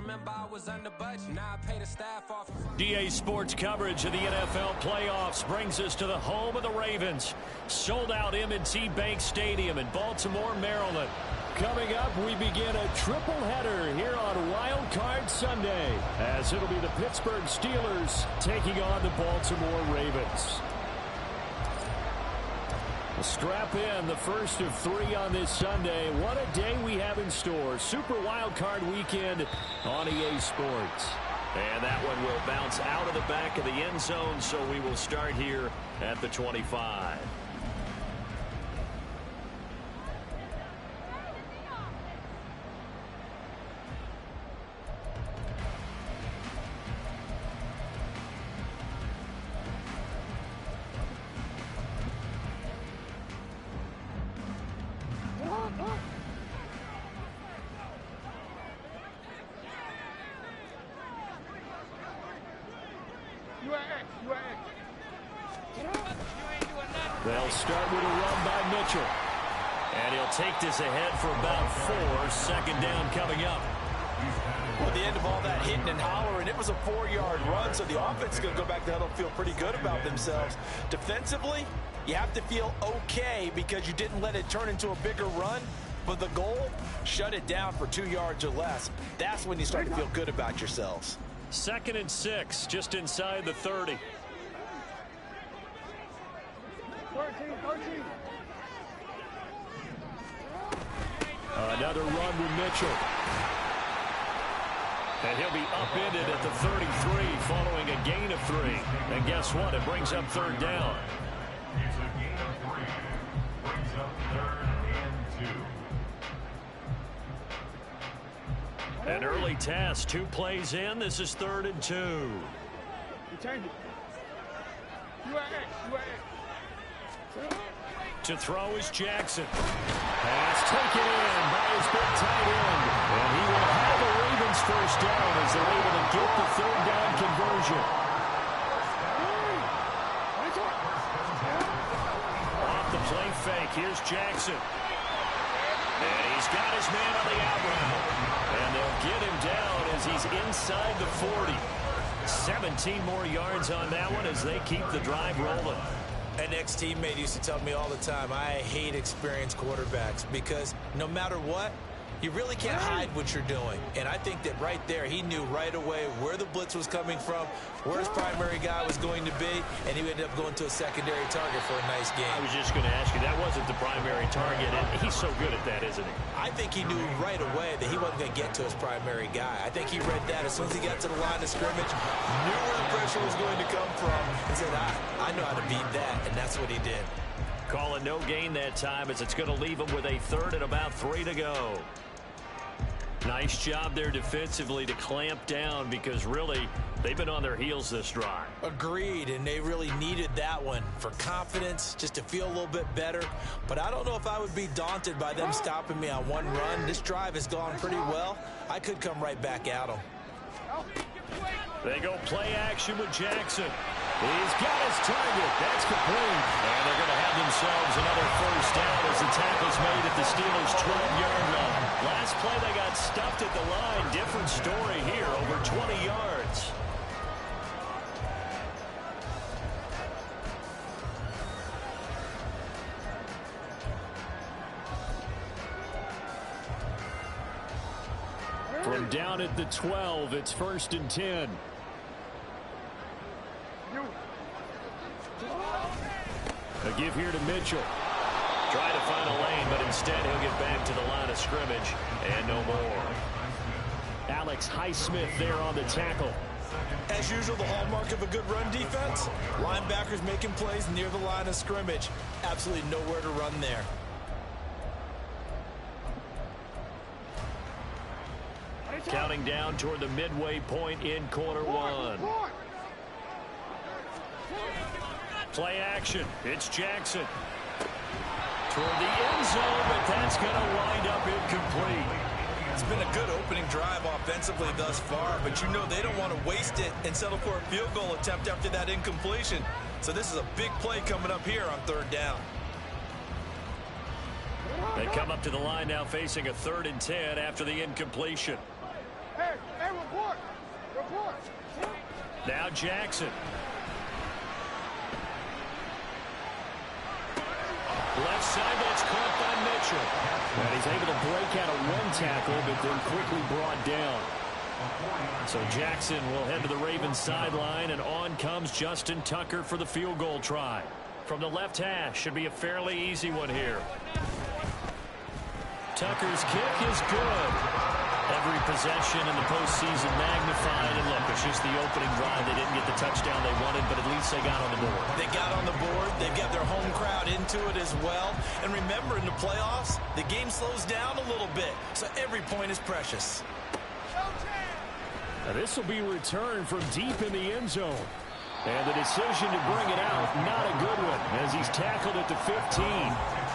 remember I was under budget. Now I pay the staff off. DA Sports coverage of the NFL playoffs brings us to the home of the Ravens. Sold out M&T Bank Stadium in Baltimore, Maryland. Coming up, we begin a triple header here on Wild Card Sunday, as it'll be the Pittsburgh Steelers taking on the Baltimore Ravens. We'll strap in the first of 3 on this Sunday. What a day we have in store. Super Wild Card Weekend on EA Sports. And that one will bounce out of the back of the end zone, so we will start here at the 25. They'll start with a run by Mitchell. And he'll take this ahead for about 4. Second down coming up. Well, at the end of all that hitting and hollering, it was a 4-yard run, so the offense is going to go back to huddle and feel pretty good about themselves. Defensively, you have to feel okay because you didn't let it turn into a bigger run. But the goal, shut it down for 2 yards or less. That's when you start to feel good about yourselves. 2nd and 6, just inside the 30. Another run with Mitchell. And he'll be upended at the 33 following a gain of 3. And guess what? It brings up 3rd down. It's a gain of 3. Brings up 3rd and 2. An early test. 2 plays in. This is 3rd and 2. To throw is Jackson. Pass taken in by his big tight end. And he will have the Ravens first down as they're able to get the 3rd down conversion. Off the play fake, here's Jackson. And he's got his man on the out route. And they'll get him down as he's inside the 40. 17 more yards on that one as they keep the drive rolling. An ex-teammate used to tell me all the time, I hate experienced quarterbacks because no matter what, you really can't hide what you're doing. And I think that right there, he knew right away where the blitz was coming from, where his primary guy was going to be, and he ended up going to a secondary target for a nice game. I was just going to ask you, that wasn't the primary target, and he's so good at that, isn't he? I think he knew right away that he wasn't going to get to his primary guy. I think he read that as soon as he got to the line of scrimmage, knew where the pressure was going to come from, and said, I know how to beat that, and that's what he did. Calling no gain that time as it's going to leave him with a 3rd and about 3 to go. Nice job there defensively to clamp down because really they've been on their heels this drive. Agreed, and they really needed that one for confidence, just to feel a little bit better. But I don't know if I would be daunted by them stopping me on one run. This drive has gone pretty well. I could come right back at them. They go play action with Jackson. He's got his target. That's complete. And they're going to have themselves another first down as the tackle's made at the Steelers' 12-yard line. Last play, they got stuffed at the line. Different story here, over 20 yards. From down at the 12, it's 1st and 10. A give here to Mitchell. Try to find a lane, but instead he'll get back to the line of scrimmage and no more. Alex Highsmith there on the tackle. As usual, the hallmark of a good run defense, linebackers making plays near the line of scrimmage. Absolutely nowhere to run there. Counting down toward the midway point in quarter 1. Play action. It's Jackson. Toward the end zone, but that's going to wind up incomplete. It's been a good opening drive offensively thus far, but you know they don't want to waste it and settle for a field goal attempt after that incompletion. So this is a big play coming up here on 3rd down. They come up to the line now facing a 3rd and 10 after the incompletion. Now Jackson. Left side, that's caught by Mitchell. And he's able to break out of one tackle, but then quickly brought down. So Jackson will head to the Ravens sideline, and on comes Justin Tucker for the field goal try. From the left hash, should be a fairly easy one here. Tucker's kick is good. Every possession in the postseason magnified, and look, it's just the opening drive. They didn't get the touchdown they wanted, but at least they got on the board. They got on the board. They've got their home crowd into it as well. And remember, in the playoffs, the game slows down a little bit, so every point is precious. Now this will be returned from deep in the end zone. And the decision to bring it out, not a good one, as he's tackled at the 15.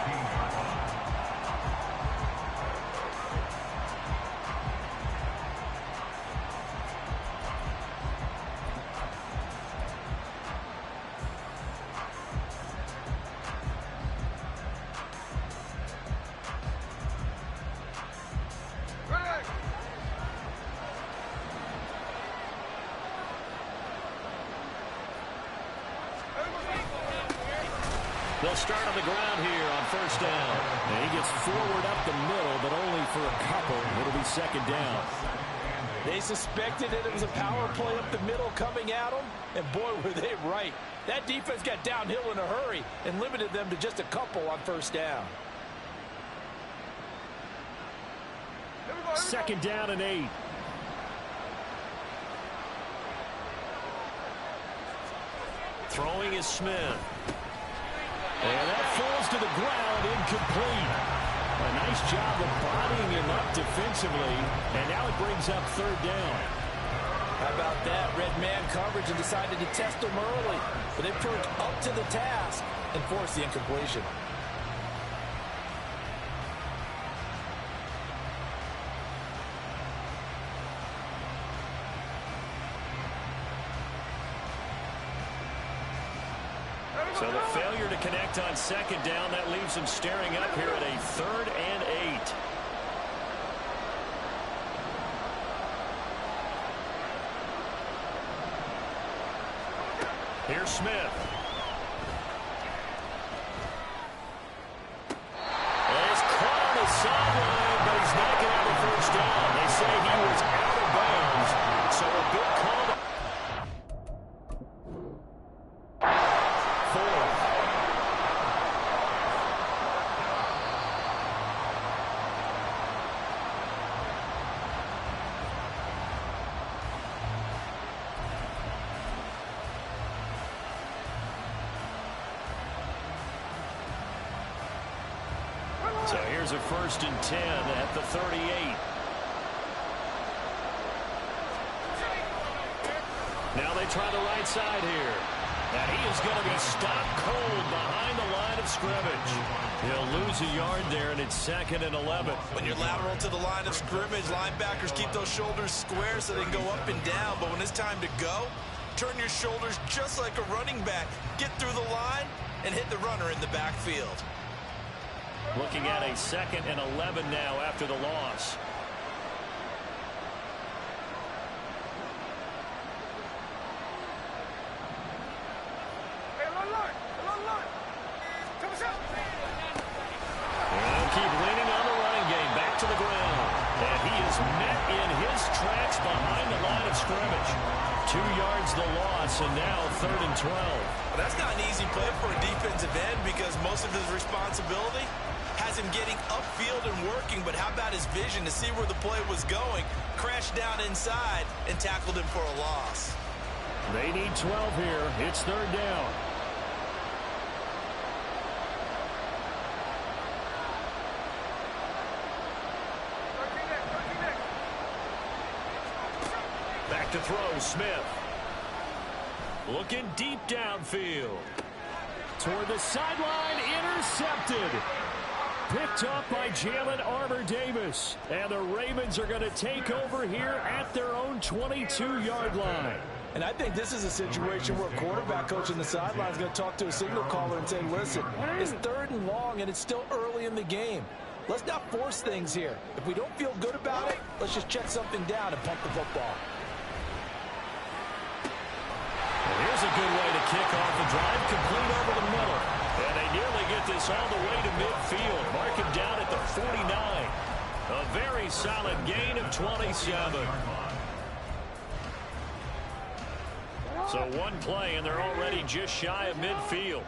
They'll start on the ground here on first down. And he gets forward up the middle, but only for a couple. It'll be second down. They suspected that it was a power play up the middle coming at them, and boy, were they right. That defense got downhill in a hurry and limited them to just a couple on first down. Second down and 8. Throwing is Smith. And that falls to the ground, incomplete. A nice job of bodying him up defensively, and now it brings up third down. How about that? Red man coverage and decided to test him early, but they proved up to the task and forced the incompletion. So the failure to connect on second down, that leaves him staring up here at a 3rd and 8. Here's Smith. He's caught on the sideline, but he's not going to have a first down. They say he was out of bounds, so a good call. So here's a 1st and 10 at the 38. Now they try the right side here. And he is going to be stopped cold behind the line of scrimmage. He'll lose a yard there, and it's 2nd and 11. When you're lateral to the line of scrimmage, linebackers keep those shoulders square so they can go up and down. But when it's time to go, turn your shoulders just like a running back. Get through the line and hit the runner in the backfield. Looking at a 2nd and 11 now after the loss. And keep leaning on the running game. Back to the ground. And he is met in his tracks behind the line of scrimmage. 2 yards the loss, and now 3rd and 12. Well, that's not an easy play for a defensive end because most of his responsibility has him getting upfield and working, but how about his vision to see where the play was going, crashed down inside, and tackled him for a loss. They need 12 here. It's 3rd down. Back to throw, Smith. Looking deep downfield. Toward the sideline, intercepted. Picked up by Jalen Armour-Davis. And the Ravens are going to take over here at their own 22-yard line. And I think this is a situation where a quarterback coach on the sideline is going to talk to a signal caller and say, listen, it's 3rd and long and it's still early in the game. Let's not force things here. If we don't feel good about it, let's just check something down and pump the football. kick off the drive, complete over the middle. And they nearly get this all the way to midfield. Mark him down at the 49. A very solid gain of 27. So one play, and they're already just shy of midfield.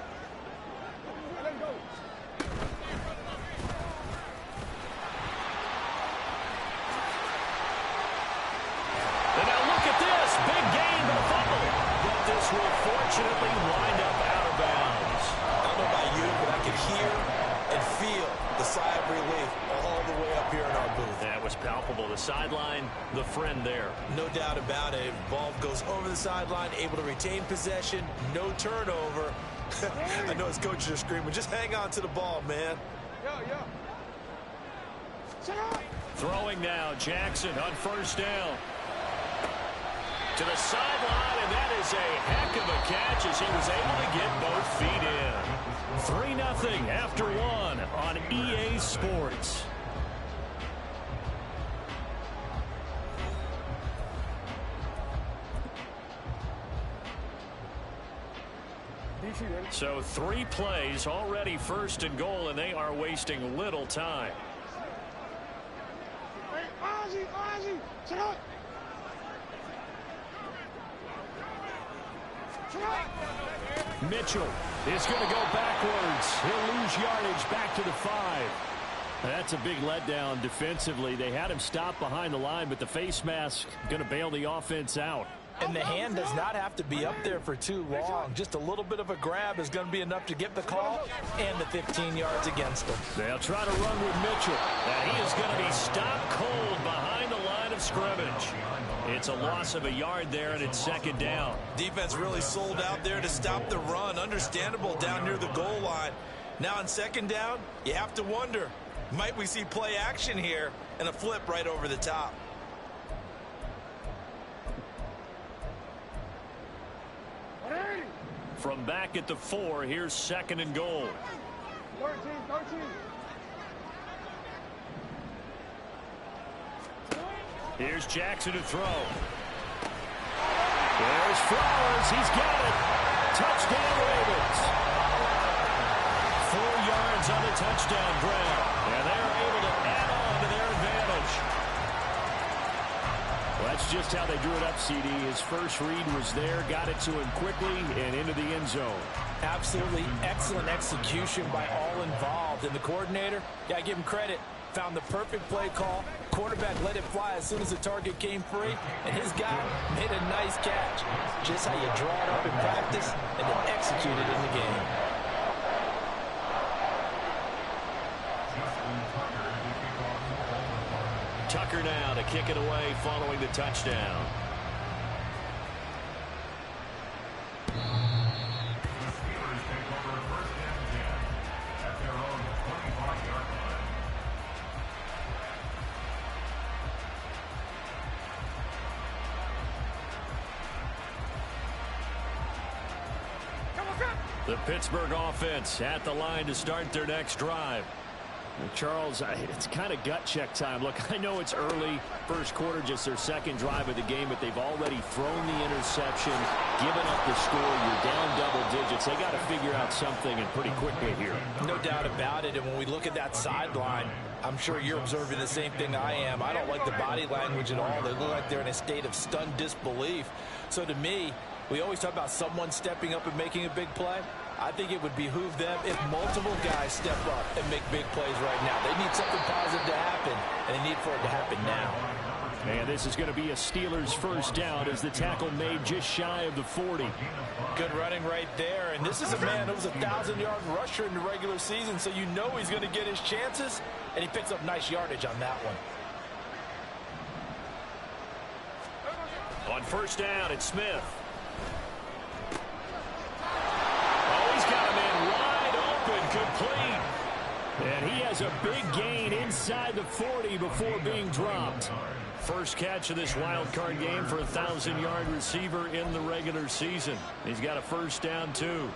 And now look at this. Big gain, but a fumble. But this will fortunately wind up out of bounds. I don't know about you, but I can hear and feel the sigh of relief all the way up here in our booth. That was palpable. The sideline, the friend there. No doubt about it. Ball goes over the sideline, able to retain possession, no turnover. I know his coaches are screaming, just hang on to the ball, man. Throwing now, Jackson on first down. To the sideline, and that is a heck of a catch as he was able to get both feet in. 3-0 after one on EA Sports. So 3 plays, already first and goal, and they are wasting little time. Mitchell is going to go backwards. He'll lose yardage back to the 5. That's a big letdown defensively. They had him stop behind the line, but the face mask going to bail the offense out. And the hand does not have to be up there for too long. Just a little bit of a grab is going to be enough to get the call and the 15 yards against them. They'll try to run with Mitchell. And he is going to be stopped cold behind the line of scrimmage. It's a loss of a yard there, and it's second down. Defense really sold out there to stop the run. Understandable down near the goal line. Now on second down, you have to wonder, might we see play action here and a flip right over the top? From back at the 4, here's second and goal. 13. Here's Jackson to throw. There's Flowers. He's got it. Touchdown, Ravens. 4 yards on the touchdown grab. And they're able to add on to their advantage. Well, that's just how they drew it up, CD. His first read was there, got it to him quickly, and into the end zone. Absolutely excellent execution by all involved. And the coordinator, got to give him credit, found the perfect play call. Quarterback let it fly as soon as the target came free, and his guy made a nice catch. Just how you draw it up in practice and then execute it in the game. Tucker now to kick it away following the touchdown. The Pittsburgh offense at the line to start their next drive. Well, Charles, it's kind of gut check time. Look, I know it's early, first quarter, just their second drive of the game, but they've already thrown the interception, given up the score. You're down double digits. They got to figure out something, and pretty quickly here. No doubt about it. And when we look at that sideline, I'm sure you're observing the same thing I am. I don't like the body language at all. They look like they're in a state of stunned disbelief. So to me, we always talk about someone stepping up and making a big play. I think it would behoove them if multiple guys step up and make big plays right now. They need something positive to happen, and they need for it to happen now. And this is going to be a Steelers first down as the tackle made just shy of the 40. Good running right there. And this is a man who was a 1,000-yard rusher in the regular season, so you know he's going to get his chances, and he picks up nice yardage on that one. On first down, it's Smith. Oh, he's got him in wide open, complete. And he has a big gain inside the 40 before being dropped. First catch of this wild card game for a 1,000-yard receiver in the regular season. He's got a first down, too.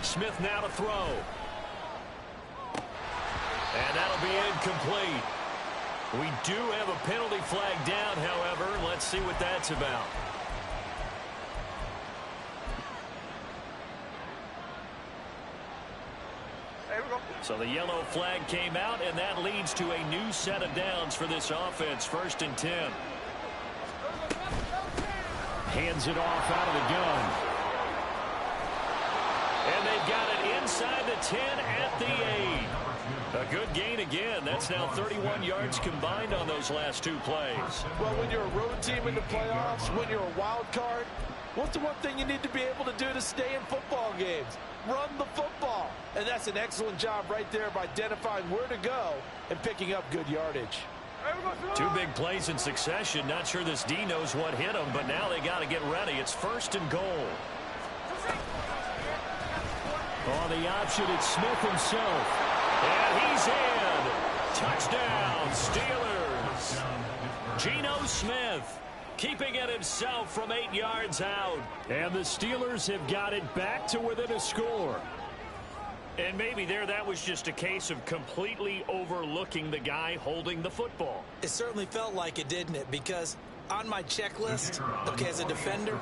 Smith now to throw. And that'll be incomplete. We do have a penalty flag down, however. Let's see what that's about. So the yellow flag came out, and that leads to a new set of downs for this offense. 1st and 10. Hands it off out of the gun. And they've got it inside the 10 at the 8. A good gain again. That's now 31 yards combined on those last 2 plays. Well, when you're a road team in the playoffs, when you're a wild card, what's the one thing you need to be able to do to stay in football games? Run the football. And that's an excellent job right there of identifying where to go and picking up good yardage. 2 big plays in succession. Not sure this D knows what hit him, but now they got to get ready. It's 1st and goal. On the option, it's Smith himself. And he's in. Touchdown, Steelers. Geno Smith keeping it himself from 8 yards out. And the Steelers have got it back to within a score. And maybe that was just a case of completely overlooking the guy holding the football. It certainly felt like it, didn't it? Because on my checklist, okay, as a defender,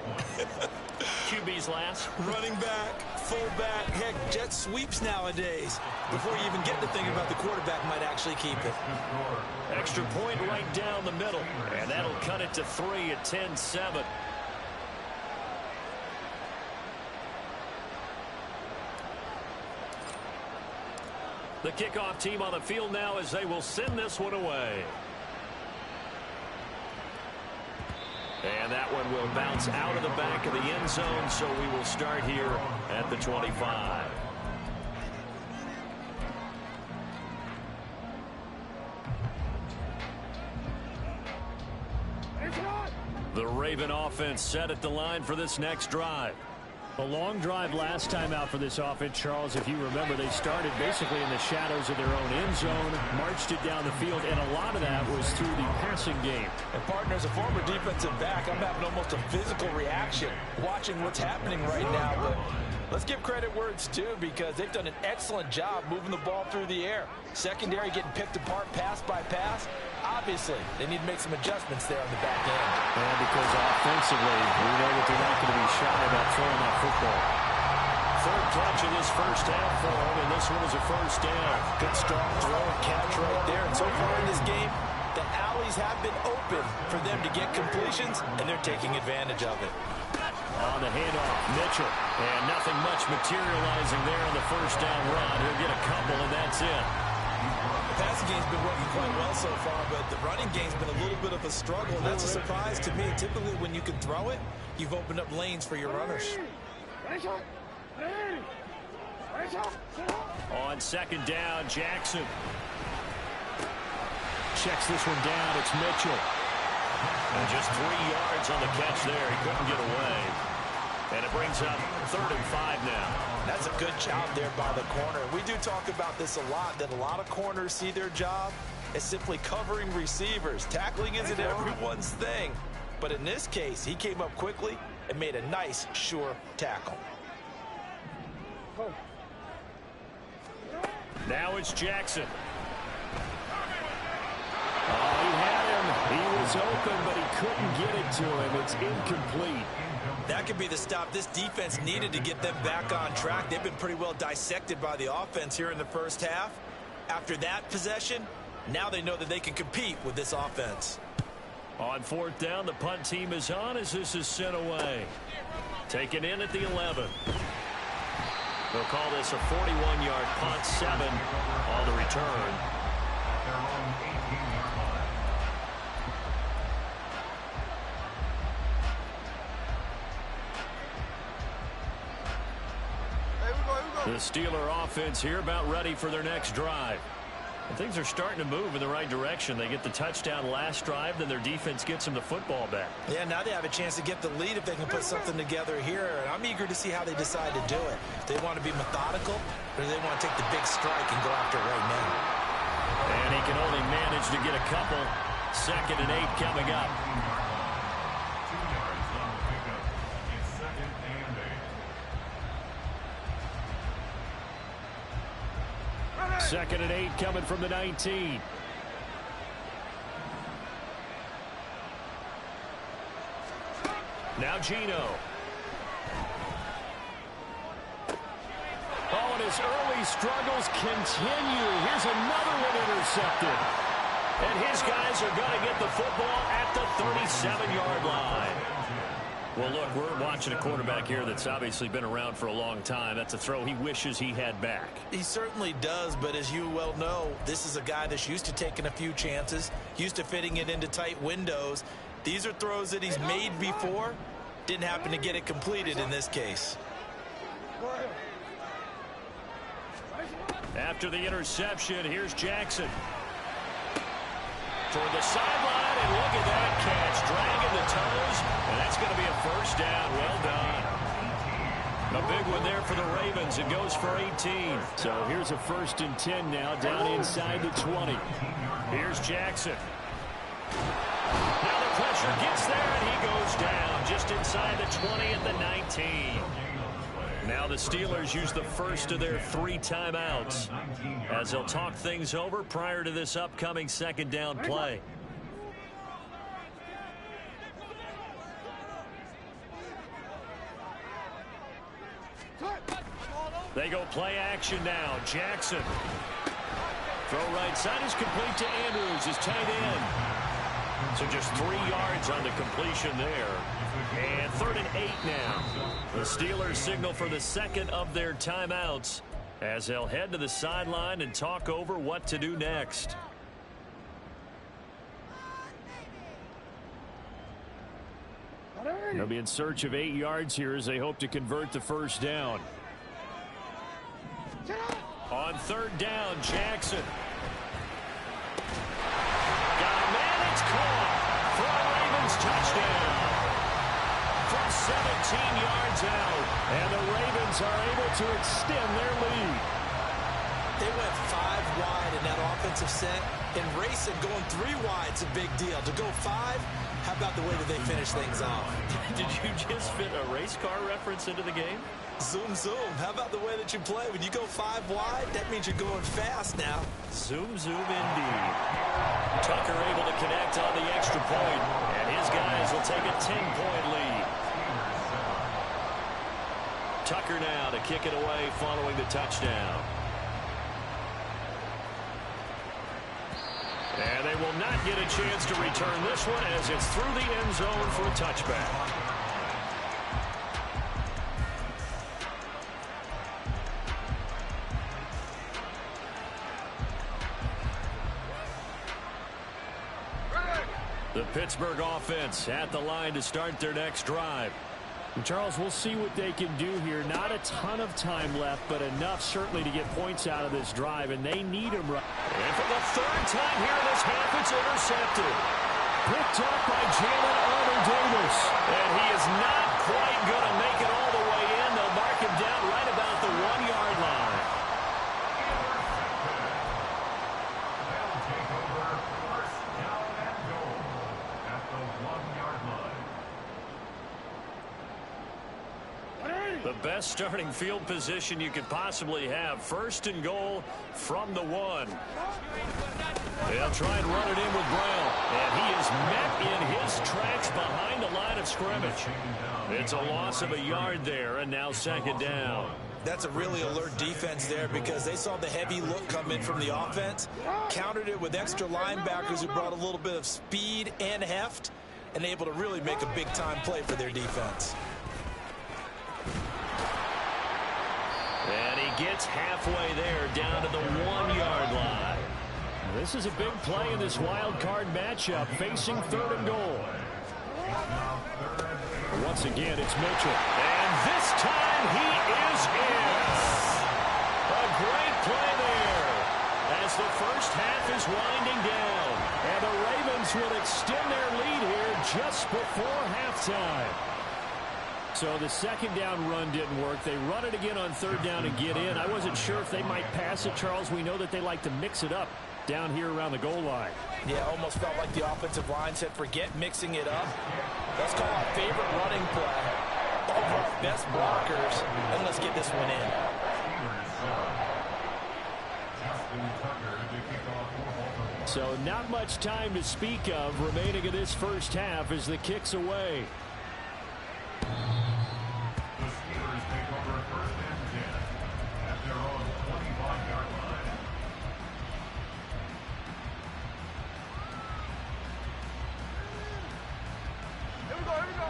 QB's last. running back, fullback, heck, jet sweeps nowadays. Before you even get to thinking about the quarterback might actually keep it. Extra point right down the middle. And that'll cut it to 3 at 10-7. The kickoff team on the field now as they will send this one away. And that one will bounce out of the back of the end zone, so we will start here at the 25. The Raven offense set at the line for this next drive. A long drive last time out for this offense, Charles. If you remember, they started basically in the shadows of their own end zone, marched it down the field, and a lot of that was through the passing game. And partner, as a former defensive back, I'm having almost a physical reaction watching what's happening right now. But let's give credit where it's due, because they've done an excellent job moving the ball through the air. Secondary getting picked apart pass by pass. Obviously, they need to make some adjustments there on the back end. And because offensively, we know that they're not going to be shy about throwing that football. 3rd catch of this first half for them, and this one is a 1st down. Good strong throw and catch right there. And so far in this game, the alleys have been open for them to get completions, and they're taking advantage of it. On the handoff, Mitchell. And nothing much materializing there on the 1st down run. He'll get a couple, and that's it. The passing game's been working quite well so far, but the running game's been a little bit of a struggle, and that's a surprise to me. Typically, when you can throw it, you've opened up lanes for your runners. On 2nd down, Jackson checks this one down. It's Mitchell. And just 3 yards on the catch there. He couldn't get away. And it brings up 3rd and 5 now. That's a good job there by the corner. We do talk about this a lot, that a lot of corners see their job as simply covering receivers. Tackling isn't everyone's thing. But in this case, he came up quickly and made a nice, sure tackle. Now it's Jackson. Oh, he had him. He was open, but he couldn't get it to him. It's incomplete. That could be the stop this defense needed to get them back on track. They've been pretty well dissected by the offense here in the first half. After that possession, now they know that they can compete with this offense. On 4th down, the punt team is on as this is sent away. Taken in at the 11. They'll call this a 41-yard punt, 7 on the return. Their own 18-yard line. The Steeler offense here about ready for their next drive. And things are starting to move in the right direction. They get the touchdown last drive, then their defense gets them the football back. Yeah, now they have a chance to get the lead if they can put something together here. And I'm eager to see how they decide to do it. Do they want to be methodical, or do they want to take the big strike and go after it right now? And he can only manage to get a couple. 2nd and 8 coming up. 2 yards on the pickup. It's 2nd and 8. 2nd and 8 coming from the 19. Now Gino. Oh, and his early struggles continue. Here's another one intercepted. And his guys are going to get the football at the 37-yard line. Well, look, we're watching a quarterback here that's obviously been around for a long time. That's a throw he wishes he had back. He certainly does, but as you well know, this is a guy that's used to taking a few chances, used to fitting it into tight windows. These are throws that he's made before. Didn't happen to get it completed in this case. After the interception, here's Jackson. Toward the sideline, and look at that catch. Dragging the toes, and that's going to be a first down. Well done. A big one there for the Ravens. It goes for 18. So here's a 1st and 10 now, down inside the 20. Here's Jackson. Now the pressure gets there, and he goes down just inside the 20 at the 19. Now the Steelers use the first of their 3 timeouts as they'll talk things over prior to this upcoming 2nd down play. They go play action now. Jackson. Throw right side is complete to Andrews, his tight end. So just 3 yards on the completion there. And 3rd and 8 now. The Steelers signal for the 2nd of their timeouts as they'll head to the sideline and talk over what to do next. They'll be in search of 8 yards here as they hope to convert the first down. On 3rd down, Jackson. Got a man, it's caught for a Ravens touchdown. From 17 yards out, and the Ravens are able to extend their lead. They went 5 wide in that offensive set, and racing going 3 wide is a big deal. To go 5, how about the way that they finish things off? Did you just fit a race car reference into the game? Zoom, zoom. How about the way that you play? When you go 5 wide, that means you're going fast now. Zoom, zoom indeed. Tucker able to connect on the extra point, and his guys will take a 10-point lead. Tucker now to kick it away following the touchdown. And they will not get a chance to return this one as it's through the end zone for a touchback. The Pittsburgh offense at the line to start their next drive. And Charles, we'll see what they can do here. Not a ton of time left, but enough certainly to get points out of this drive, and they need them right. And for the 3rd time here in this half, it's intercepted. Picked up by Jalen Armour-Davis. And he is not quite going to make it all the way in. They'll mark him down right about the 1-yard line. They'll take over 1st down and goal at the 1-yard line. The best starting field position you could possibly have. 1st and goal from the 1. They'll try and run it in with Brown. And he is met in his tracks behind the line of scrimmage. It's a loss of a yard there, and now 2nd down. That's a really alert defense there because they saw the heavy look come in from the offense, countered it with extra linebackers who brought a little bit of speed and heft, and able to really make a big-time play for their defense. And he gets halfway there, down to the 1-yard line. This is a big play in this wild card matchup, facing 3rd and goal. Once again, it's Mitchell. And this time he is in. A great play there as the first half is winding down. And the Ravens will extend their lead here just before halftime. So the 2nd down run didn't work. They run it again on 3rd down and get in. I wasn't sure if they might pass it, Charles. We know that they like to mix it up down here around the goal line. Yeah, almost felt like the offensive line said, forget mixing it up. Let's call our favorite running play. All of our best blockers, and let's get this one in. So not much time to speak of remaining in this first half as the kick's away.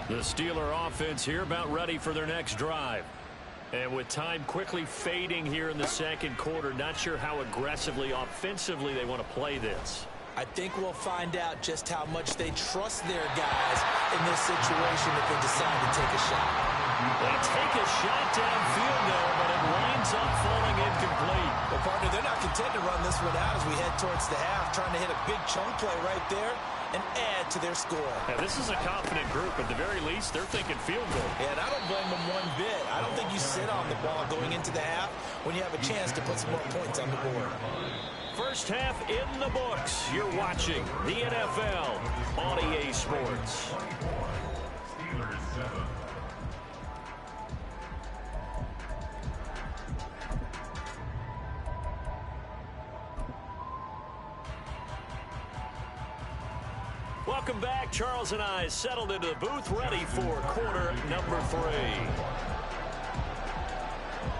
The Steeler offense here about ready for their next drive. And with time quickly fading here in the second quarter, not sure how aggressively, offensively they want to play this. I think we'll find out just how much they trust their guys in this situation if they decide to take a shot. They take a shot downfield there, but it winds up falling incomplete. Well, partner, they're not content to run this one out as we head towards the half, trying to hit a big chunk play right there and add to their score. Now, this is a confident group. At the very least, they're thinking field goal. Yeah, and I don't blame them one bit. I don't think you sit on the ball going into the half when you have a chance to put some more points on the board. First half in the books. You're watching the NFL on EA Sports. Steelers 7. Welcome back. Charles and I settled into the booth, ready for quarter number 3.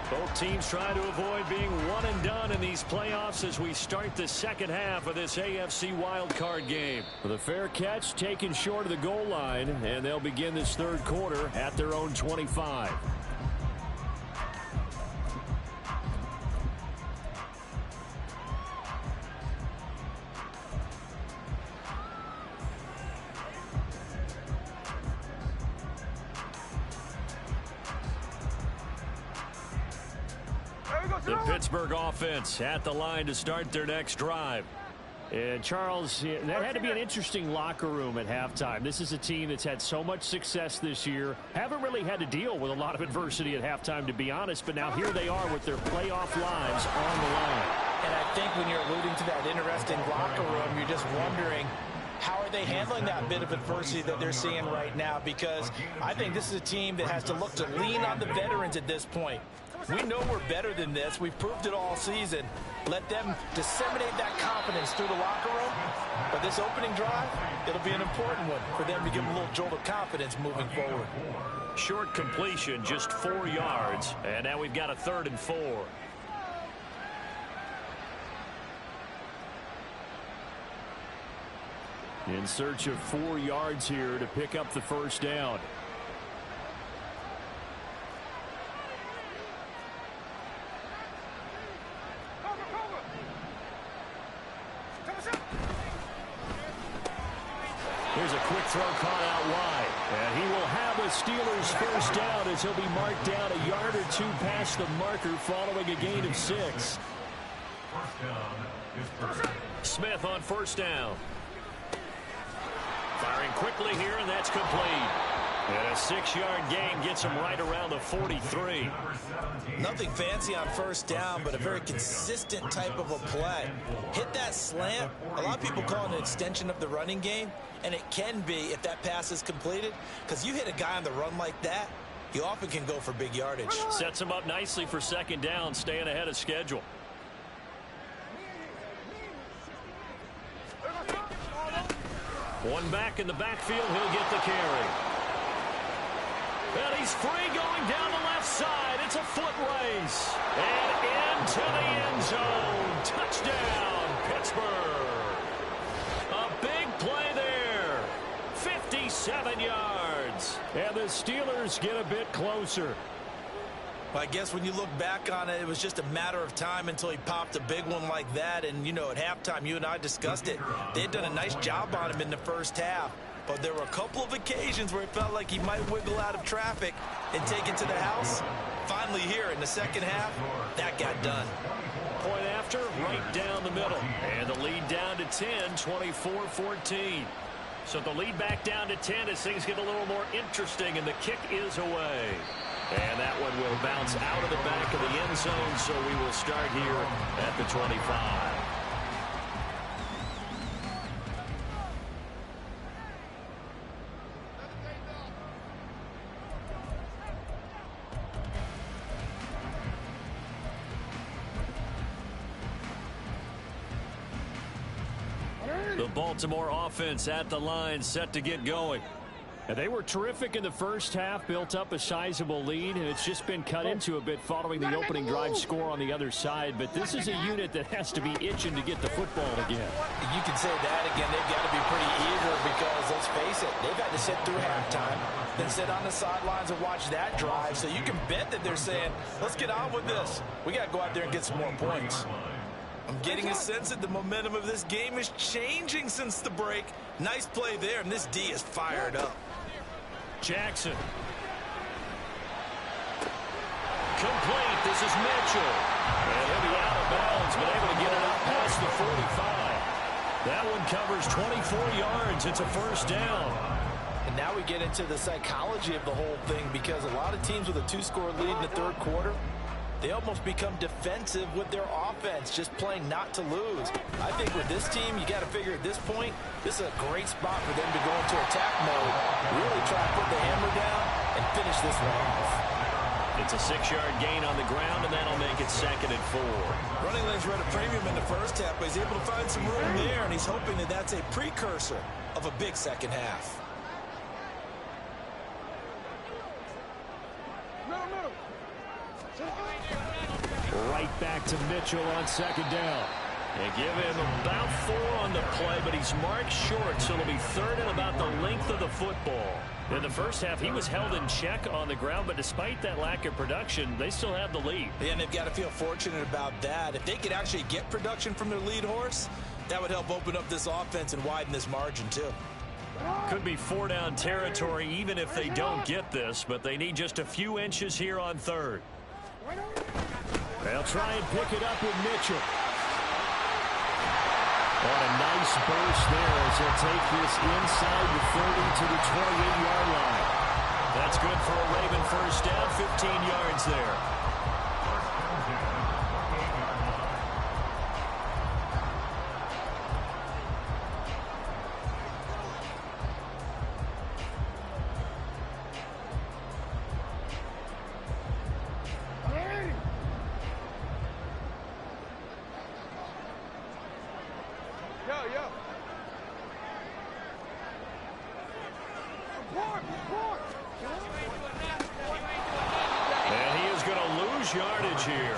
Both teams trying to avoid being one and done in these playoffs as we start the second half of this AFC wildcard game. With a fair catch taken short of the goal line, and they'll begin this third quarter at their own 25. The Pittsburgh offense at the line to start their next drive. And Charles, that had to be an interesting locker room at halftime. This is a team that's had so much success this year. Haven't really had to deal with a lot of adversity at halftime, to be honest. But now here they are with their playoff lives on the line. And I think when you're alluding to that interesting locker room, you're just wondering, how are they handling that bit of adversity that they're seeing right now? Because I think this is a team that has to look to lean on the veterans at this point. We know we're better than this. We've proved it all season. Let them disseminate that confidence through the locker room. But this opening drive, it'll be an important one for them to give them a little jolt of confidence moving forward. Short completion, just 4 yards. And now we've got a 3rd and 4. In search of 4 yards here to pick up the first down. Here's a quick throw caught out wide. And he will have a Steelers first down as he'll be marked down a yard or 2 past the marker following a gain of 6. First down is Pittsburgh. Smith on first down. Firing quickly here, and that's complete. And a 6-yard gain gets him right around the 43. Nothing fancy on first down, but a very consistent type of a play. Hit that slant. A lot of people call it an extension of the running game, and it can be if that pass is completed, because you hit a guy on the run like that, you often can go for big yardage. Sets him up nicely for second down, staying ahead of schedule. One back in the backfield, he'll get the carry. And he's free going down the left side. It's a foot race. And into the end zone. Touchdown, Pittsburgh. A big play there. 57 yards. And the Steelers get a bit closer. Well, I guess when you look back on it, it was just a matter of time until he popped a big one like that. And, you know, at halftime, you and I discussed it. They had done a nice job on him in the first half. But there were a couple of occasions where it felt like he might wiggle out of traffic and take it to the house. Finally here in the second half, that got done. Point after, right down the middle. And the lead down to 10, 24-14. So the lead back down to 10 as things get a little more interesting, and the kick is away. And that one will bounce out of the back of the end zone, so we will start here at the 25. The Baltimore offense at the line, set to get going. And they were terrific in the first half, built up a sizable lead, and it's just been cut into a bit following the opening drive score on the other side. But this is a unit that has to be itching to get the football again. You can say that again. They've got to be pretty eager because, let's face it, they've had to sit through halftime, then sit on the sidelines and watch that drive. So you can bet that they're saying, let's get on with this. We got to go out there and get some more points. I'm getting a sense that the momentum of this game is changing since the break. Nice play there, and this D is fired up. Jackson. Complete. This is Mitchell. And he'll be out of bounds, but able to get it up past the 45. That one covers 24 yards. It's a first down. And now we get into the psychology of the whole thing, because a lot of teams with a 2-score lead in the third quarter, they almost become defensive with their offense, just playing not to lose. I think with this team, you got to figure at this point, this is a great spot for them to go into attack mode, really try to put the hammer down and finish this one off. It's a 6-yard gain on the ground, and that'll make it 2nd and 4. Running lanes read a premium in the first half, but he's able to find some room there, and he's hoping that that's a precursor of a big second half. Right back to Mitchell on 2nd down. They give him about 4 on the play, but he's marked short, so it'll be 3rd and about the length of the football. In the first half, he was held in check on the ground, but despite that lack of production, they still have the lead. Yeah, and they've got to feel fortunate about that. If they could actually get production from their lead horse, that would help open up this offense and widen this margin, too. Could be 4-down territory even if they don't get this, but they need just a few inches here on 3rd. They'll try and pick it up with Mitchell. What a nice burst there as he'll take this inside the 30 to the 28-yard line. That's good for a Raven first down, 15 yards there. And he is going to lose yardage here.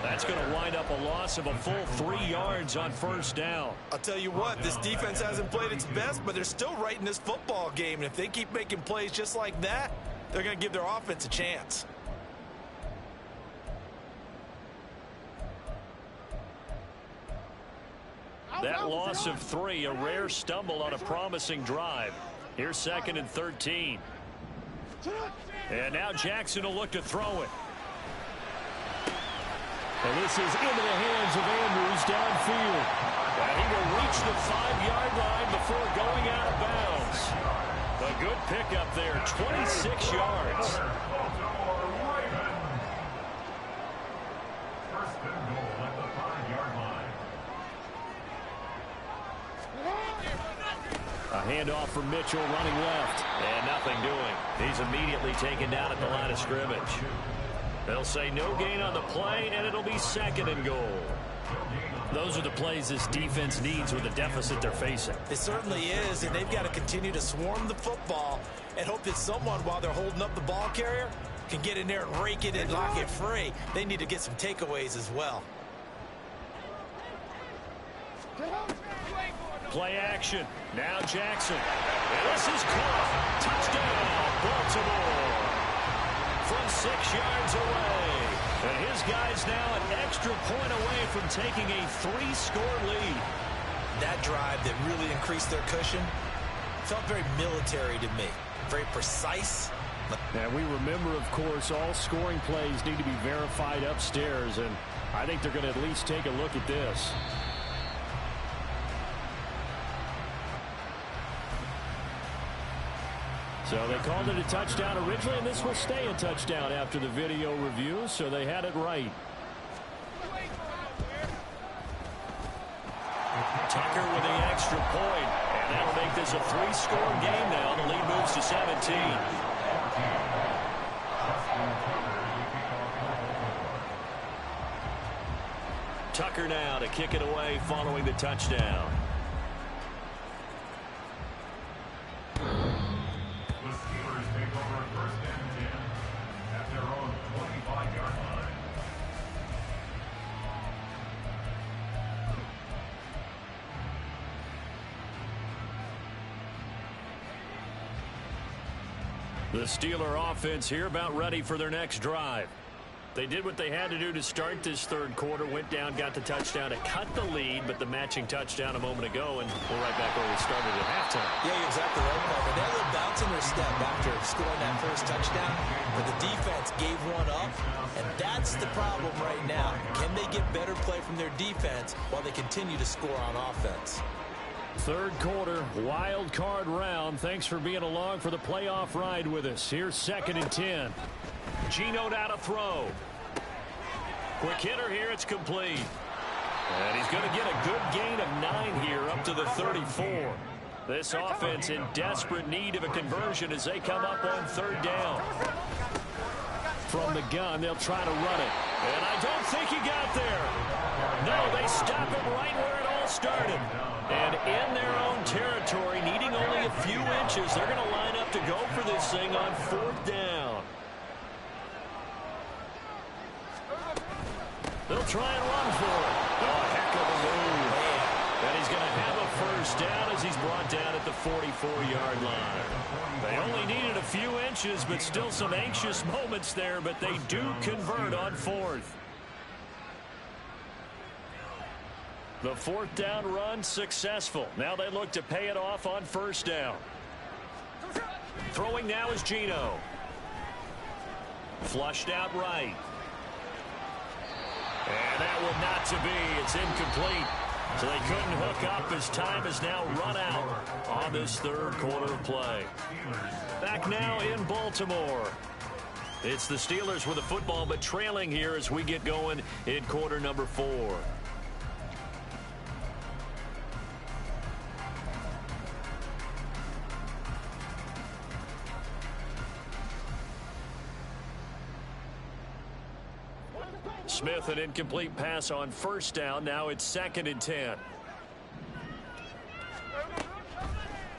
That's going to wind up a loss of a full 3 yards on first down. I'll tell you what, this defense hasn't played its best, but they're still right in this football game. And if they keep making plays just like that, they're going to give their offense a chance. That loss of 3, a rare stumble on a promising drive. Here's 2nd and 13. And now Jackson will look to throw it. And this is into the hands of Andrews downfield. And he will reach the 5-yard line before going out of bounds. A good pickup there, 26 yards. First and goal at the 5-yard line. A handoff from Mitchell running left. And nothing doing. He's immediately taken down at the line of scrimmage. They'll say no gain on the play, and it'll be 2nd and goal. Those are the plays this defense needs with the deficit they're facing. It certainly is, and they've got to continue to swarm the football and hope that someone, while they're holding up the ball carrier, can get in there and rake it and lock it free. They need to get some takeaways as well. Play action. Now Jackson. And this is caught. Touchdown, Baltimore. From 6 yards away. And his guy's now an extra point away from taking a 3-score lead. That drive that really increased their cushion felt very military to me. Very precise. And we remember, of course, all scoring plays need to be verified upstairs. And I think they're going to at least take a look at this. So they called it a touchdown originally, and this will stay a touchdown after the video review, so they had it right. Tucker with the extra point, and that'll make this a 3-score game now. The lead moves to 17. Tucker now to kick it away following the touchdown. The Steeler offense here about ready for their next drive. They did what they had to do to start this third quarter, went down, got the touchdown to cut the lead, but the matching touchdown a moment ago, and we're right back where we started at halftime. Yeah, you're exactly right, Marvin. They had a little bounce in their step after scoring that first touchdown, but the defense gave one up, and that's the problem right now. Can they get better play from their defense while they continue to score on offense? Third quarter, wild card round. Thanks for being along for the playoff ride with us. Here's 2nd and 10. Geno now to throw. Quick hitter here, it's complete. And he's going to get a good gain of 9 here up to the 34. This offense in desperate need of a conversion as they come up on 3rd down. From the gun, they'll try to run it. And I don't think he got there. No, they stop him right where it all started. And in their own territory, needing only a few inches, they're going to line up to go for this thing on 4th down. They'll try and run for it. Oh, heck of a move. And he's going to have a 1st down as he's brought down at the 44-yard line. They only needed a few inches, but still some anxious moments there, but they do convert on 4th. The 4th down run successful. Now they look to pay it off on 1st down. Throwing now is Geno. Flushed out right. And that one not to be. It's incomplete. So they couldn't hook up as time is now run out on this 3rd quarter of play. Back now in Baltimore. It's the Steelers with the football, but trailing here as we get going in quarter number 4. Smith, an incomplete pass on 1st down. Now it's 2nd and 10.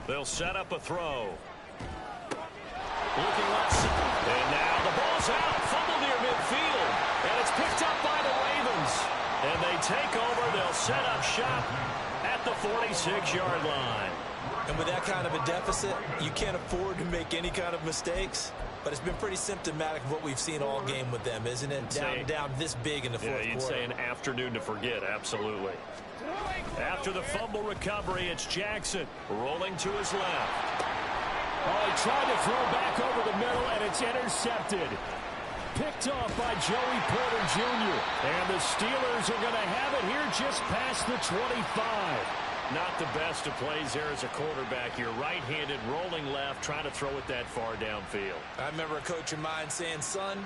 They'll set up a throw. Looking left side. And now the ball's out. Fumble near midfield. And it's picked up by the Ravens. And they take over. They'll set up shop at the 46-yard line. And with that kind of a deficit, you can't afford to make any kind of mistakes. But it's been pretty symptomatic of what we've seen all game with them, isn't it? Down this big in the 4th quarter. You'd say an afternoon to forget, absolutely. After the fumble recovery, it's Jackson rolling to his left. Oh, he tried to throw back over the middle, and it's intercepted. Picked off by Joey Porter Jr. And the Steelers are going to have it here just past the 25. Not the best of plays there as a quarterback. You're right-handed, rolling left, trying to throw it that far downfield. I remember a coach of mine saying, son,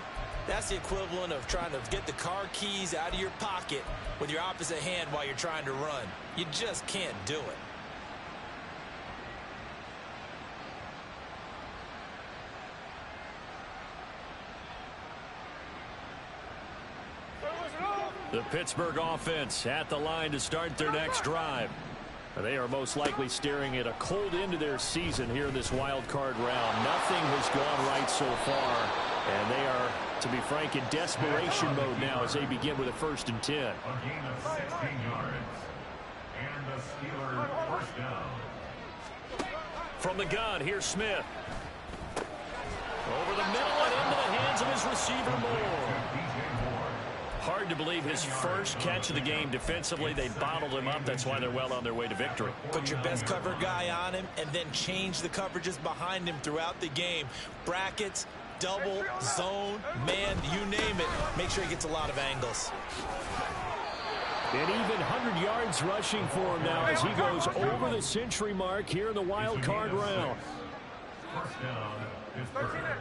that's the equivalent of trying to get the car keys out of your pocket with your opposite hand while you're trying to run. You just can't do it. The Pittsburgh offense at the line to start their next drive. They are most likely staring at a cold end to their season here in this wild card round. Nothing has gone right so far, and they are, to be frank, in desperation mode now as they begin with a 1st and 10. A gain of 16 yards. And the Steelers 1st down. From the gun, here's Smith. Over the middle and into the hands of his receiver, Moore. Hard to believe his first catch of the game defensively. They bottled him up. That's why they're well on their way to victory. Put your best cover guy on him and then change the coverages behind him throughout the game. Brackets, double, zone, man, you name it. Make sure he gets a lot of angles. And even 100 yards rushing for him now as he goes over the century mark here in the wild card round. 1st down, Pittsburgh.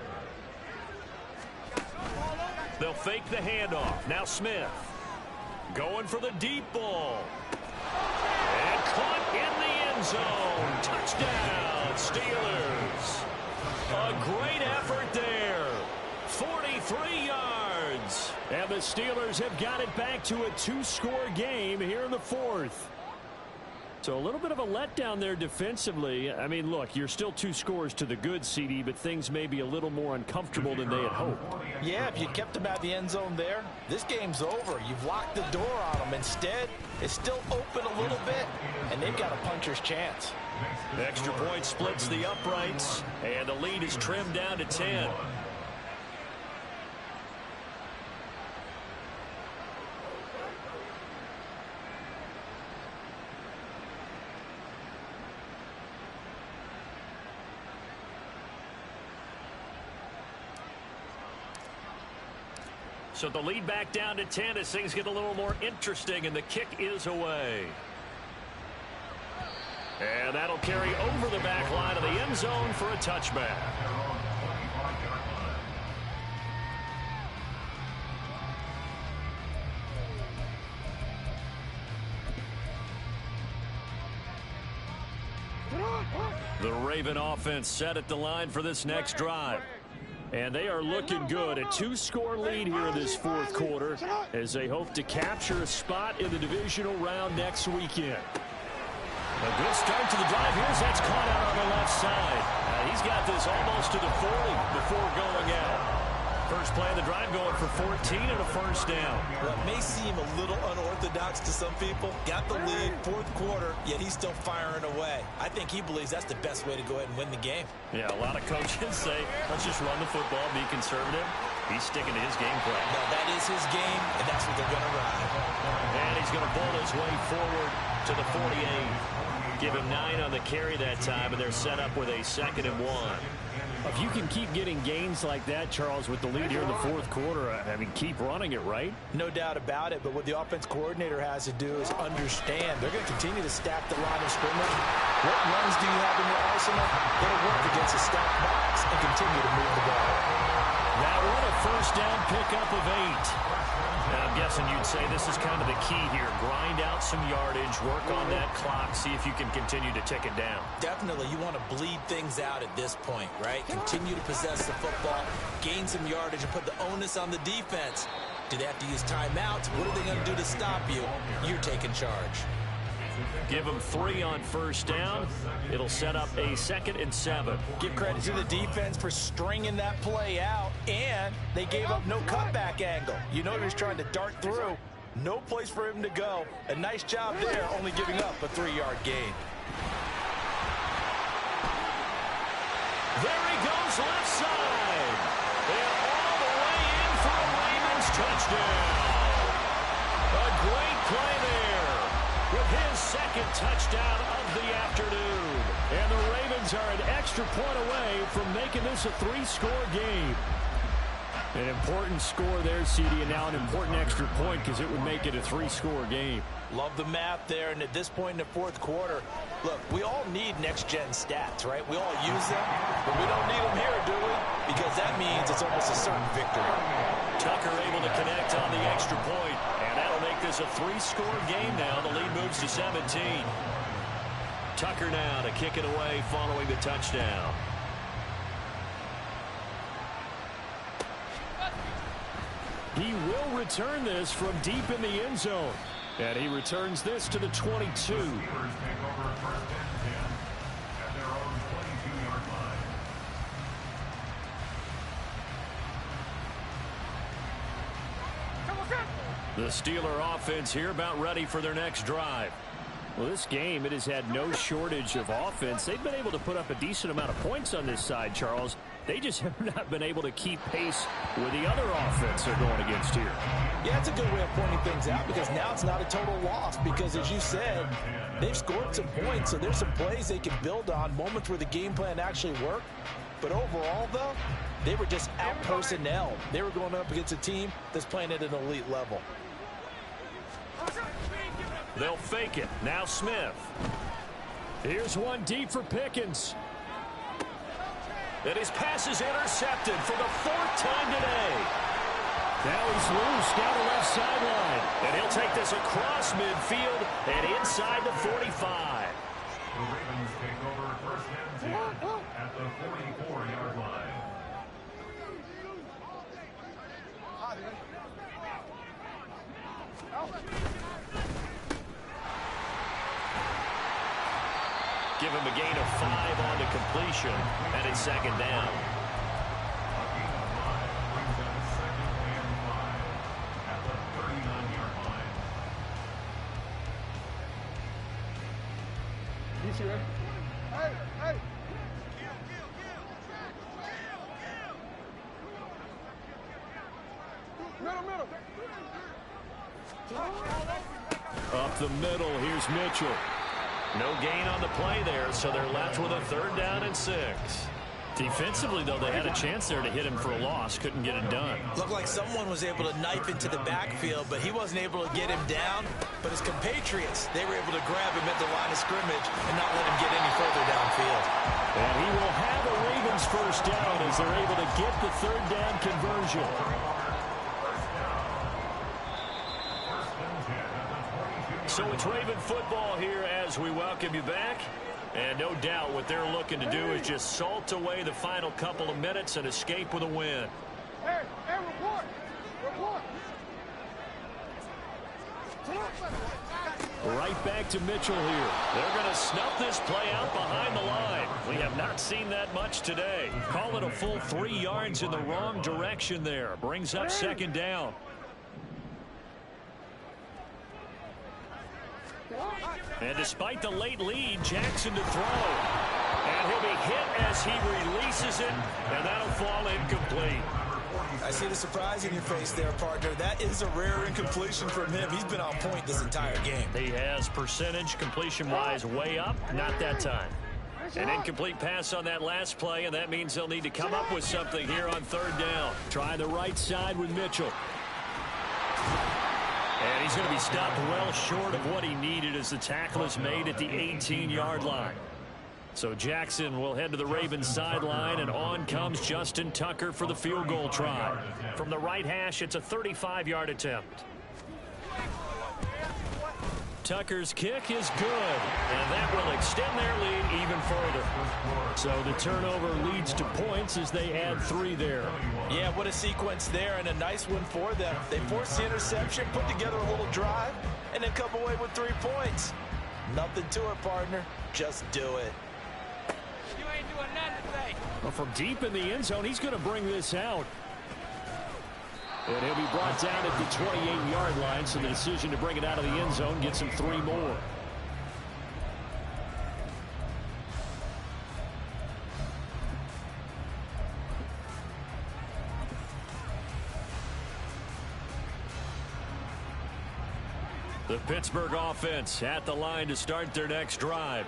They'll fake the handoff. Now Smith going for the deep ball. And caught in the end zone. Touchdown, Steelers. A great effort there. 43 yards. And the Steelers have got it back to a 2-score game here in the 4th. So a little bit of a letdown there defensively. I mean, look, you're still 2 scores to the good, CD, but things may be a little more uncomfortable than they had hoped. Yeah, if you kept them out of the end zone there, this game's over. You've locked the door on them. Instead, it's still open a little bit, and they've got a puncher's chance. Extra point splits the uprights, and the lead is trimmed down to 10. So the lead back down to 10 as things get a little more interesting, and the kick is away. And that'll carry over the back line of the end zone for a touchback. The Raven offense set at the line for this next drive. And they are looking good. A 2-score lead here in this 4th quarter as they hope to capture a spot in the divisional round next weekend. A good start to the drive. Here's that's caught out on the left side. He's got this almost to the 40 before going out. First play of the drive going for 14 and a first down. Well, it may seem a little unorthodox to some people. Got the lead, 4th quarter, yet he's still firing away. I think he believes that's the best way to go ahead and win the game. Yeah, a lot of coaches say, let's just run the football, be conservative. He's sticking to his game plan. No, that is his game, and that's what they're going to ride. And he's going to bowl his way forward to the 48. Give him 9 on the carry that time, and they're set up with a 2nd and 1. If you can keep getting gains like that, Charles, with the lead here in the 4th quarter, I mean, keep running it, right? No doubt about it, but what the offense coordinator has to do is understand they're going to continue to stack the line of scrimmage. What runs do you have in your arsenal? Go to work against a stacked box and continue to move the ball. That one a first down pickup of 8. Now, I'm guessing you'd say this is kind of the key here. Grind out some yardage, work on that clock, see if you can continue to tick it down. Definitely, you want to bleed things out at this point, right? Continue to possess the football, gain some yardage, and put the onus on the defense. Do they have to use timeouts? What are they going to do to stop you? You're taking charge. Give them 3 on first down. It'll set up a 2nd and 7. Give credit to the defense for stringing that play out, and they gave up no cutback angle. You know he was trying to dart through. No place for him to go. A nice job there, only giving up a 3-yard gain. There he goes left side. And all the way in for a Ravens touchdown. A great play there with his 2nd touchdown of the afternoon. And the Ravens are an extra point away from making this a 3-score game. An important score there, CD, and now an important extra point because it would make it a 3-score game. Love the math there, and at this point in the 4th quarter, look, we all need next-gen stats, right? We all use them, but we don't need them here, do we? Because that means it's almost a certain victory. Tucker able to connect on the extra point, and that'll make this a 3-score game now. The lead moves to 17. Tucker now to kick it away following the touchdown. He will return this from deep in the end zone. And he returns this to the 22. Take over 1st and 10 at their own 22-yard line. The Steeler offense here about ready for their next drive. Well, this game, it has had no shortage of offense. They've been able to put up a decent amount of points on this side, Charles. They just have not been able to keep pace with the other offense they're going against here. Yeah, it's a good way of pointing things out because now it's not a total loss because, as you said, they've scored some points, so there's some plays they can build on, moments where the game plan actually worked. But overall, though, they were just out-personnel. They were going up against a team that's playing at an elite level. They'll fake it. Now Smith. Here's one deep for Pickens. And his pass is intercepted for the 4th time today. Now he's loose down the left sideline. And he'll take this across midfield and inside the 45. The Ravens take over 1st and 10 at the 44-yard line. Give him a gain of 5 on the completion, and it's second down. Up the middle, here's Mitchell. No gain on the play there, so they're left with a 3rd down and 6. Defensively, though, they had a chance there to hit him for a loss. Couldn't get it done. Looked like someone was able to knife into the backfield, but he wasn't able to get him down. But his compatriots, they were able to grab him at the line of scrimmage and not let him get any further downfield. And he will have a Ravens 1st down as they're able to get the 3rd down conversion. So it's Raven football here as we welcome you back. And no doubt what they're looking to do is just salt away the final couple of minutes and escape with a win. Hey, report! Right back to Mitchell here. They're going to snuff this play out behind the line. We have not seen that much today. Call it a full 3 yards in the wrong direction there. Brings up 2nd down. And despite the late lead, Jackson to throw. And he'll be hit as he releases it, and that'll fall incomplete. I see the surprise in your face there, partner. That is a rare incompletion from him. He's been on point this entire game. He has percentage completion-wise way up, not that time. An incomplete pass on that last play, and that means they'll need to come up with something here on 3rd down. Try the right side with Mitchell. And he's going to be stopped well short of what he needed as the tackle is made at the 18-yard line. So Jackson will head to the Ravens sideline, and on comes Justin Tucker for the field goal try. From the right hash, it's a 35-yard attempt. Tucker's kick is good, and that will extend their lead even further. So the turnover leads to points as they add 3 there. Yeah, what a sequence there, and a nice one for them. They forced the interception, put together a little drive, and then come away with 3 points. Nothing to it, partner. Just do it. You ain't doing nothing today. Well, from deep in the end zone, he's going to bring this out. And he'll be brought down at the 28-yard line, so the decision to bring it out of the end zone gets him 3 more. The Pittsburgh offense at the line to start their next drive.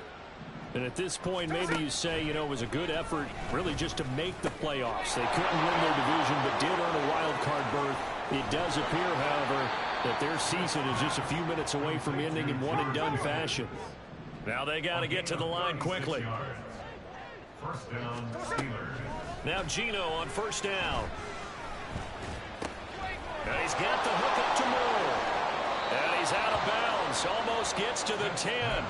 And at this point, maybe you say, you know, it was a good effort really just to make the playoffs. They couldn't win their division, but did earn a wild card berth. It does appear, however, that their season is just a few minutes away from ending in one-and-done fashion. Now they got to get to the line quickly. 1st down, Steelers. Now Gino on 1st down. And he's got the hook up to Moore. And he's out of bounds. Almost gets to the 10.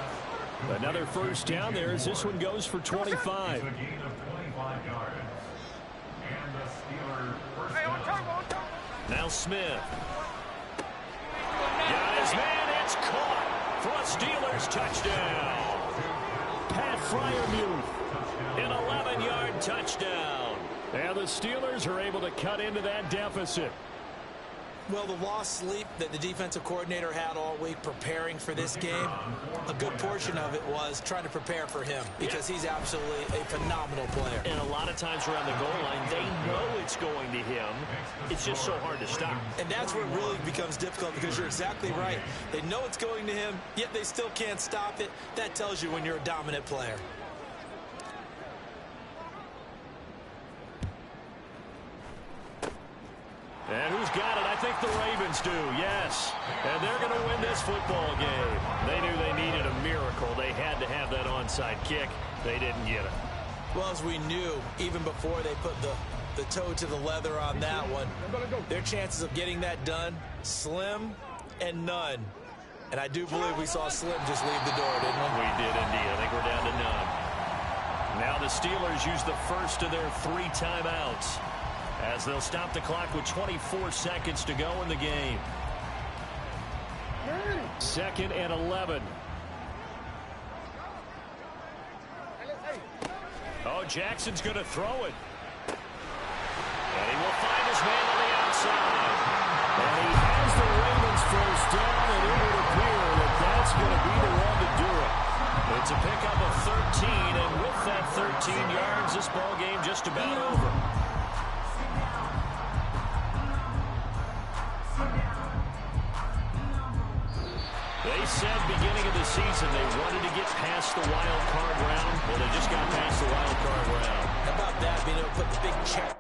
Another 1st down there as this one goes for 25. It's a gain of 25 yards. And the Steelers first down. Now Smith. Got his man. It's caught for a Steelers touchdown. Pat Freiermuth, an 11-yard touchdown. And the Steelers are able to cut into that deficit. Well, the lost sleep that the defensive coordinator had all week preparing for this game, a good portion of it was trying to prepare for him because he's absolutely a phenomenal player. And a lot of times around the goal line, they know it's going to him. It's just so hard to stop. And that's where it really becomes difficult because you're exactly right. They know it's going to him, yet they still can't stop it. That tells you when you're a dominant player. And who's got it? I think the Ravens do, yes. And they're going to win this football game. They knew they needed a miracle. They had to have that onside kick. They didn't get it. Well, as we knew, even before they put the toe to the leather on that one, their chances of getting that done, slim and none. And I do believe we saw Slim just leave the door, didn't we? We did indeed. I think we're down to none. Now the Steelers use the first of their 3 timeouts, as they'll stop the clock with 24 seconds to go in the game. 2nd and 11. Jackson's going to throw it. And he will find his man on the outside. And he has the Ravens first down, and it would appear that that's going to be the one to do it. It's a pickup of 13, and with that 13 yards, this ball game just about over. They said beginning of the season they wanted to get past the wild card round. Well, they just got past the wild card round. How about that, being able to put the big check